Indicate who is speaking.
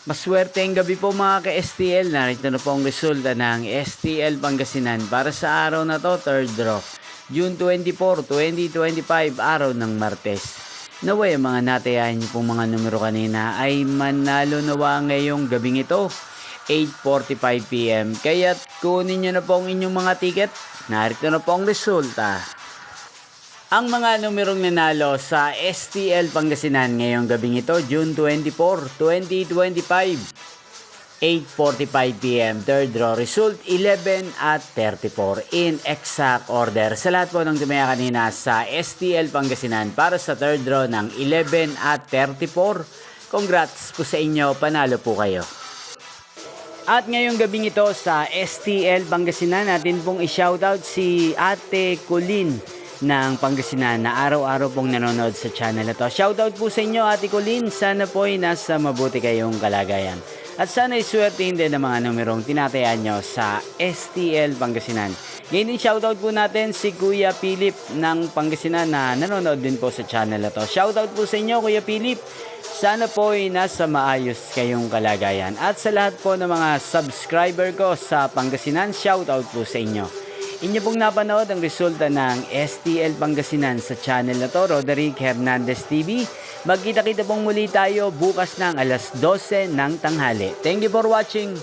Speaker 1: Maswerteng gabi po mga ka-STL. Narito na po ang resulta ng STL Pangasinan para sa araw na to, third draw. June 24, 2025, araw ng Martes. Naway ang mga natayahan niyo pong mga numero kanina ay manalo nawa ngayong gabing ito, 8:45 PM. Kaya't kunin niyo na po ang inyong mga ticket. Narito na po ang resulta. Ang mga numerong nanalo sa STL Pangasinan ngayong gabing ito, June 24, 2025, 8:45 PM. Third draw result, 11 at 34 in exact order. Sa lahat po ng tumaya kanina sa STL Pangasinan para sa third draw ng 11 at 34, congrats po sa inyo, panalo po kayo. At ngayong gabing ito sa STL Pangasinan, natin pong i-shoutout si Ate Colleen ng Pangasinan na araw-araw pong nanonood sa channel na to. Shoutout po sa inyo, Ate Colleen. Sana po ay nasa mabuti kayong kalagayan. At sana iswertein din ang mga numerong tinatayaan nyo sa STL Pangasinan. Ngayon din shoutout po natin si Kuya Philip ng Pangasinan na nanonood din po sa channel na to. Shoutout po sa inyo, Kuya Philip. Sana po ay nasa maayos kayong kalagayan. At sa lahat po ng mga subscriber ko sa Pangasinan, shoutout po sa inyo. Inyo pong napanood ang resulta ng STL Pangasinan sa channel na to, Roderick Hernandez TV. Magkita-kita pong muli tayo bukas ng alas 12 ng tanghali. Thank you for watching.